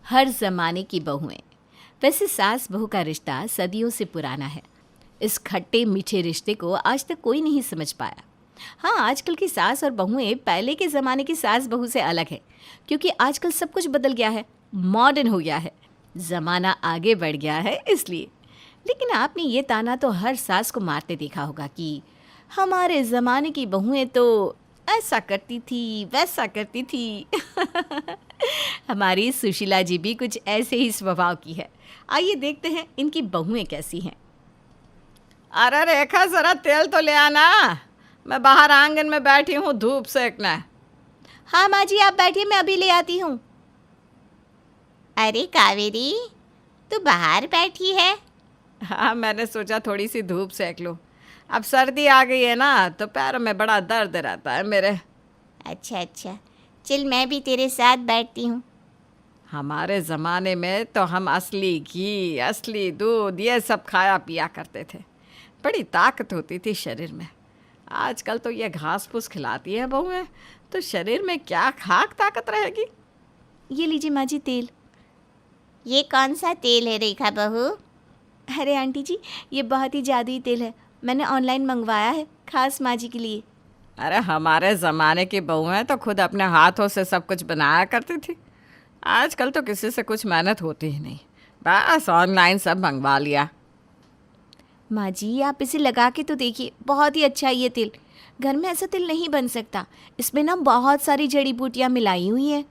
हर ज़माने की बहुएं। वैसे सास बहू का रिश्ता सदियों से पुराना है। इस खट्टे मीठे रिश्ते को आज तक कोई नहीं समझ पाया। हाँ, आजकल की सास और बहुएं पहले के ज़माने की सास बहू से अलग है, क्योंकि आजकल सब कुछ बदल गया है, मॉडर्न हो गया है, ज़माना आगे बढ़ गया है इसलिए। लेकिन आपने ये ताना तो हर सास को मारते देखा होगा कि हमारे ज़माने की बहुएं तो ऐसा करती थी, वैसा करती थी। हमारी सुशीला जी भी कुछ ऐसे ही स्वभाव की है। आइए देखते हैं इनकी बहुएं कैसी हैं। अरे रेखा, जरा तेल तो ले आना। मैं बाहर आंगन में बैठी हूँ, धूप सेकना है। हाँ माँ जी, आप बैठिए, मैं अभी ले आती हूँ। अरे कावेरी, तू बाहर बैठी है? हाँ, मैंने सोचा थोड़ी सी धूप सेक लूँ। अब सर्दी आ गई है ना, तो पैरों में बड़ा दर्द रहता है मेरे। अच्छा, चल मैं भी तेरे साथ बैठती हूँ। हमारे ज़माने में तो हम असली घी, असली दूध ये सब खाया पिया करते थे। बड़ी ताकत होती थी शरीर में। आजकल तो ये घास फूस खिलाती है बहुएं, तो शरीर में क्या खाक ताकत रहेगी। ये लीजिए माँ जी तेल। ये कौन सा तेल है रेखा बहू? अरे आंटी जी, ये बहुत ही जादुई तेल है, मैंने ऑनलाइन मंगवाया है खास माँ जी के लिए। अरे हमारे ज़माने की बहुएं तो खुद अपने हाथों से सब कुछ बनाया करती थी। आजकल तो किसी से कुछ मेहनत होती ही नहीं, बस ऑनलाइन सब मंगवा लिया। माँ जी, आप इसे लगा के तो देखिए, बहुत ही अच्छा है ये तेल। घर में ऐसा तेल नहीं बन सकता, इसमें ना बहुत सारी जड़ी बूटियाँ मिलाई हुई हैं।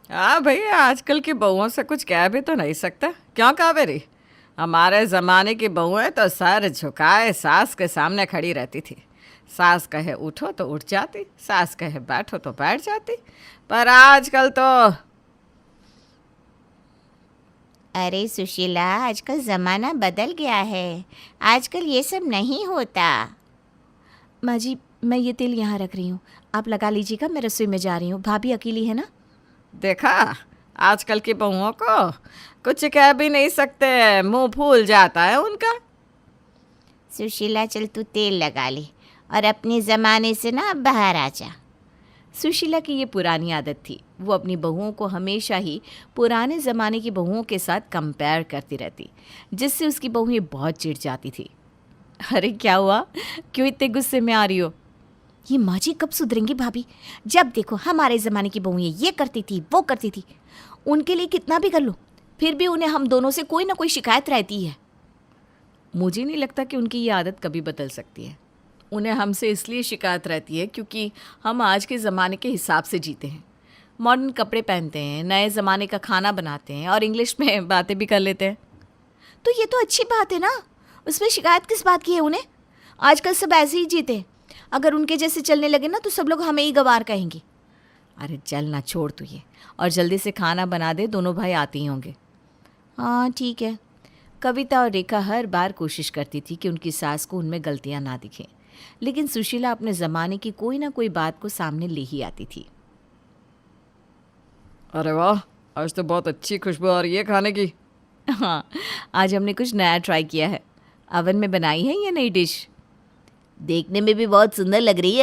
हाँ भैया, आजकल की बहुओं से कुछ कह भी तो नहीं सकता, क्यों कावेरी? हमारे ज़माने की बहुएं तो सर झुकाए सास के सामने खड़ी रहती थी। सास कहे उठो तो उठ जाती, सास कहे बैठो तो बैठ जाती। पर आजकल तो अरे सुशीला, आजकल ज़माना बदल गया है। आजकल ये सब नहीं होता। माँ जी, मैं ये तेल यहाँ रख रही हूँ, आप लगा लीजिएगा, मैं रसोई में जा रही हूँ। भाभी अकेली है ना? देखा, आजकल की बहुओं को कुछ कह भी नहीं सकते, मुंह फूल जाता है उनका। सुशीला, चल तू तेल लगा ले और अपने ज़माने से ना अब बाहर आ जा। सुशीला की ये पुरानी आदत थी, वो अपनी बहुओं को हमेशा ही पुराने ज़माने की बहुओं के साथ कंपेयर करती रहती, जिससे उसकी बहुएं बहुत चिढ़ जाती थी। अरे क्या हुआ, क्यों इतने गुस्से में आ रही हो? ये माँ जी कब सुधरेंगी भाभी? जब देखो हमारे ज़माने की बहुएं ये करती थी, वो करती थी। उनके लिए कितना भी कर लो, फिर भी उन्हें हम दोनों से कोई ना कोई शिकायत रहती है। मुझे नहीं लगता कि उनकी ये आदत कभी बदल सकती है। उन्हें हमसे इसलिए शिकायत रहती है क्योंकि हम आज के ज़माने के हिसाब से जीते हैं, मॉडर्न कपड़े पहनते हैं, नए ज़माने का खाना बनाते हैं और इंग्लिश में बातें भी कर लेते हैं। तो ये तो अच्छी बात है ना, उसमें शिकायत किस बात की है उन्हें? आजकल सब ऐसे ही जीते हैं, अगर उनके जैसे चलने लगे ना तो सब लोग हमें ही गवार कहेंगे। अरे चल ना, छोड़ तू ये, और जल्दी से खाना बना दे, दोनों भाई आते ही होंगे। हाँ ठीक है। कविता और रेखा हर बार कोशिश करती थी कि उनकी सास को उनमें गलतियां ना दिखें, लेकिन सुशीला अपने ज़माने की कोई ना कोई बात को सामने ले ही आती थी। अरे वाह, आज तो बहुत अच्छी खुशबू आ रही है खाने की। हाँ, आज हमने कुछ नया ट्राई किया है। अवन में बनाई है ये नई डिश। देखने में भी बहुत सुंदर लग रही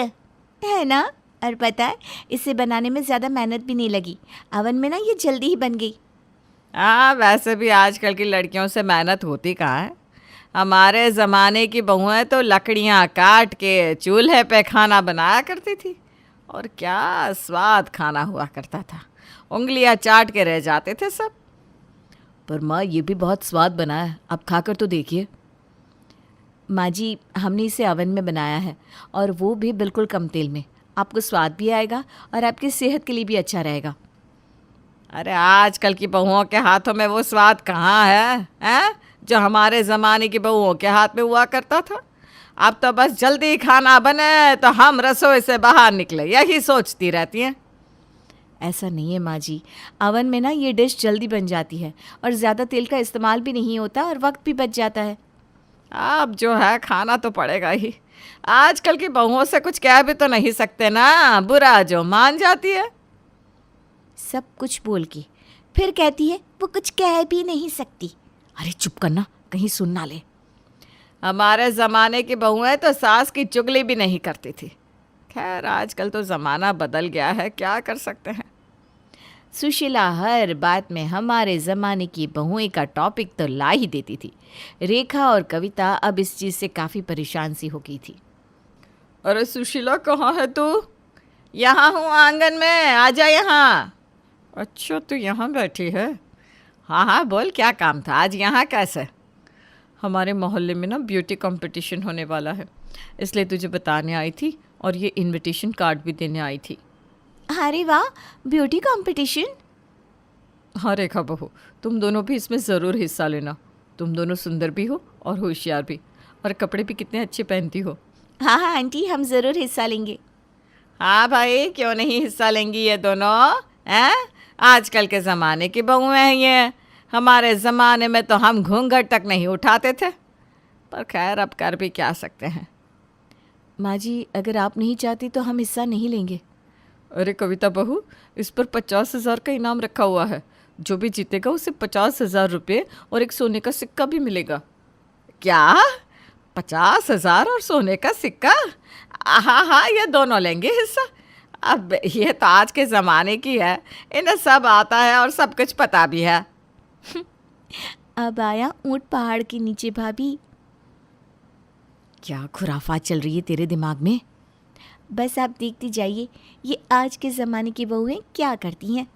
है ना? और पता है, इसे बनाने में ज़्यादा मेहनत भी नहीं लगी। अवन में ना ये जल्दी ही बन गई। हाँ, वैसे भी आजकल की लड़कियों से मेहनत होती कहाँ है। हमारे ज़माने की बहुएं तो लकड़ियाँ काट के चूल्हे पे खाना बनाया करती थी, और क्या स्वाद खाना हुआ करता था। उंगलियां चाट के रह जाते थे सब। पर माँ, ये भी बहुत स्वाद बना है, आप खाकर तो देखिए। माँ जी, हमने इसे अवन में बनाया है, और वो भी बिल्कुल कम तेल में। आपको स्वाद भी आएगा और आपकी सेहत के लिए भी अच्छा रहेगा। अरे आजकल की बहुओं के हाथों में वो स्वाद कहाँ है जो हमारे ज़माने की बहुओं के हाथ में हुआ करता था। अब तो बस जल्दी खाना बने तो हम रसोई से बाहर निकले, यही सोचती रहती हैं। ऐसा नहीं है माँ जी, अवन में ना ये डिश जल्दी बन जाती है और ज़्यादा तेल का इस्तेमाल भी नहीं होता और वक्त भी बच जाता है। अब जो है खाना तो पड़ेगा ही। आजकल की बहुओं से कुछ कह भी तो नहीं सकते ना, बुरा जो मान जाती है। सब कुछ बोल के फिर कहती है वो कुछ कह भी नहीं सकती। अरे चुप करना, कहीं सुन ना ले। हमारे ज़माने की बहुएं तो सास की चुगली भी नहीं करती थी। खैर, आजकल तो ज़माना बदल गया है, क्या कर सकते हैं। सुशीला हर बात में हमारे ज़माने की बहुएं का टॉपिक तो ला ही देती थी। रेखा और कविता अब इस चीज़ से काफ़ी परेशान सी हो गई थी। अरे सुशीला, कहाँ है तू? यहाँ हूँ, आंगन में, आजा यहाँ। अच्छा, तू यहाँ बैठी है? हाँ हाँ, बोल, क्या काम था आज यहाँ कैसे? हमारे मोहल्ले में ना ब्यूटी कंपटीशन होने वाला है, इसलिए तुझे बताने आई थी और ये इनविटेशन कार्ड भी देने आई थी। अरे वाह, ब्यूटी कंपटीशन! हाँ रेखा बहू, तुम दोनों भी इसमें ज़रूर हिस्सा लेना। तुम दोनों सुंदर भी हो और होशियार भी, और कपड़े भी कितने अच्छे पहनती हो। हाँ हाँ आंटी, हम ज़रूर हिस्सा लेंगे। हाँ भाई, क्यों नहीं हिस्सा लेंगी ये दोनों? हैं? आजकल के ज़माने की बहुएं हैं ये। हमारे ज़माने में तो हम घूंघट तक नहीं उठाते थे, पर खैर अब कर भी क्या सकते हैं। माँ जी, अगर आप नहीं चाहती तो हम हिस्सा नहीं लेंगे। अरे कविता बहू, इस पर 50,000 का इनाम रखा हुआ है। जो भी जीतेगा उसे 50,000 रुपये और एक सोने का सिक्का भी मिलेगा। क्या? 50,000 और सोने का सिक्का? हाँ हाँ, ये दोनों लेंगे हिस्सा। अब ये तो आज के ज़माने की है, इन्हें सब आता है और सब कुछ पता भी है। अब आया ऊँट पहाड़ के नीचे भाभी। क्या खुराफात चल रही है तेरे दिमाग में? बस आप देखती जाइए ये आज के ज़माने की बहुएं क्या करती हैं।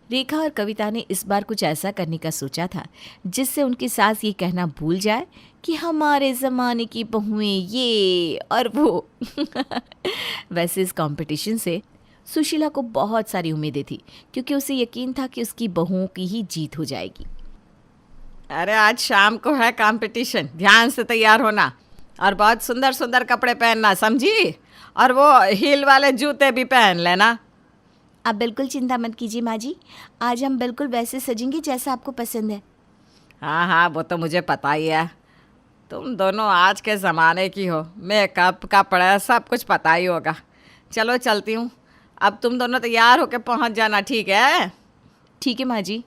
रेखा और कविता ने इस बार कुछ ऐसा करने का सोचा था जिससे उनकी सास ये कहना भूल जाए कि हमारे ज़माने की बहुएं ये और वो। वैसे इस कंपटीशन से सुशीला को बहुत सारी उम्मीदें थी, क्योंकि उसे यकीन था कि उसकी बहुओं की ही जीत हो जाएगी। अरे आज शाम को है कंपटीशन, ध्यान से तैयार होना और बहुत सुंदर सुंदर कपड़े पहनना, समझी? और वो हील वाले जूते भी पहन लेना। आप बिल्कुल चिंता मत कीजिए माँ जी, आज हम बिल्कुल वैसे सजेंगे जैसा आपको पसंद है। हाँ हाँ, वो तो मुझे पता ही है। तुम दोनों आज के ज़माने की हो, मेकअप कपड़ा सब कुछ पता ही होगा। चलो चलती हूँ, अब तुम दोनों तैयार होकर पहुँच जाना, ठीक है? ठीक है माँ जी।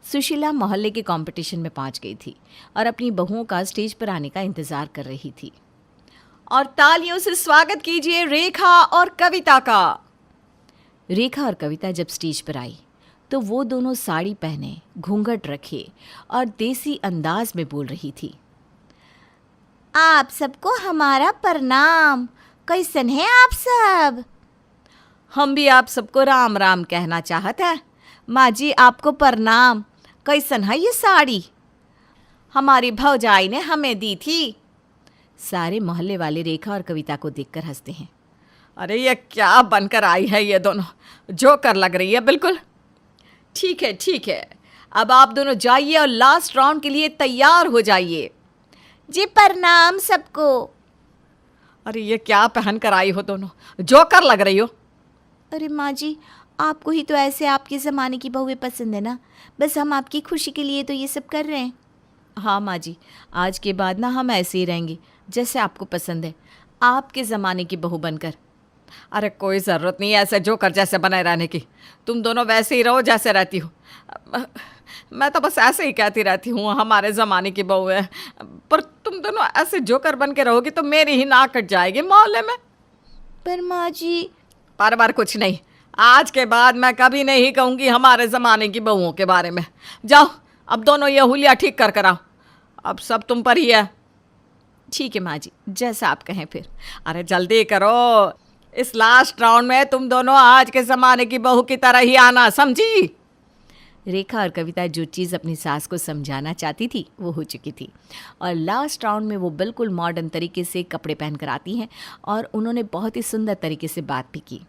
सुशीला मोहल्ले के कंपटीशन में पहुँच गई थी और अपनी बहुओं का स्टेज पर आने का इंतज़ार कर रही थी। और तालियों से स्वागत कीजिए रेखा और कविता का। रेखा और कविता जब स्टेज पर आई तो वो दोनों साड़ी पहने, घूंघट रखे और देसी अंदाज में बोल रही थी। आप सबको हमारा प्रणाम। कैसन है आप सब? हम भी आप सबको राम राम कहना चाहते हैं। माँ जी, आपको प्रणाम। कैसन है ये साड़ी? हमारी भौजाई ने हमें दी थी। सारे मोहल्ले वाले रेखा और कविता को देखकर हंसते हैं। अरे ये क्या बनकर आई है ये दोनों, जोकर लग रही है बिल्कुल। ठीक है ठीक है, अब आप दोनों जाइए और लास्ट राउंड के लिए तैयार हो जाइए। जी प्रणाम सबको। अरे ये क्या पहन कर आई हो दोनों, जोकर लग रही हो। अरे माँ जी, आपको ही तो ऐसे आपके ज़माने की बहुएं पसंद है ना, बस हम आपकी खुशी के लिए तो ये सब कर रहे हैं। हाँ माँ जी, आज के बाद ना हम ऐसे ही रहेंगे जैसे आपको पसंद है, आपके ज़माने की बहू बनकर। अरे कोई ज़रूरत नहीं है ऐसे जोकर जैसे बने रहने की, तुम दोनों वैसे ही रहो जैसे रहती हो। मैं तो बस ऐसे ही कहती रहती हूँ हमारे ज़माने की बहू है, पर तुम दोनों ऐसे जोकर बन के रहोगी तो मेरी ही नाक कट जाएगी मोहल्ले में। पर माँ जी। पर कुछ नहीं, आज के बाद मैं कभी नहीं कहूँगी हमारे ज़माने की बहुओं के बारे में। जाओ अब दोनों ये हुलिया ठीक कर कर आओ, अब सब तुम पर ही है। ठीक है माँ जी, जैसा आप कहें फिर। अरे जल्दी करो, इस लास्ट राउंड में तुम दोनों आज के ज़माने की बहू की तरह ही आना, समझी? रेखा और कविता जो चीज़ अपनी सास को समझाना चाहती थी वो हो चुकी थी, और लास्ट राउंड में वो बिल्कुल मॉडर्न तरीके से कपड़े पहन कर आती हैं और उन्होंने बहुत ही सुंदर तरीके से बात भी की।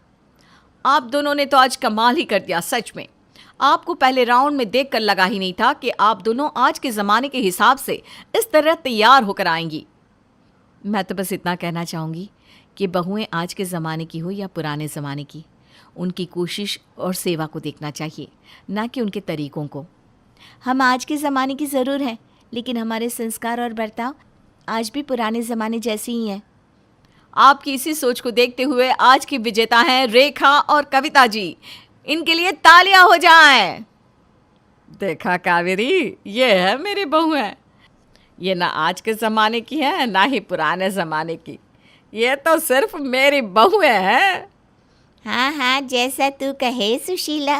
आप दोनों ने तो आज कमाल ही कर दिया सच में। आपको पहले राउंड में देखकर लगा ही नहीं था कि आप दोनों आज के ज़माने के हिसाब से इस तरह तैयार होकर आएंगी। मैं तो बस इतना कहना चाहूँगी कि बहुएं आज के ज़माने की हो या पुराने ज़माने की, उनकी कोशिश और सेवा को देखना चाहिए, ना कि उनके तरीक़ों को। हम आज के ज़माने की ज़रूर हैं, लेकिन हमारे संस्कार और बर्ताव आज भी पुराने ज़माने जैसे ही हैं। आपकी इसी सोच को देखते हुए आज की विजेता हैं रेखा और कविता जी। इनके लिए तालियां हो जाएं। देखा कावेरी, ये है मेरी बहू है। ये ना आज के ज़माने की है ना ही पुराने ज़माने की, ये तो सिर्फ मेरी बहू है। हाँ हाँ, जैसा तू कहे सुशीला।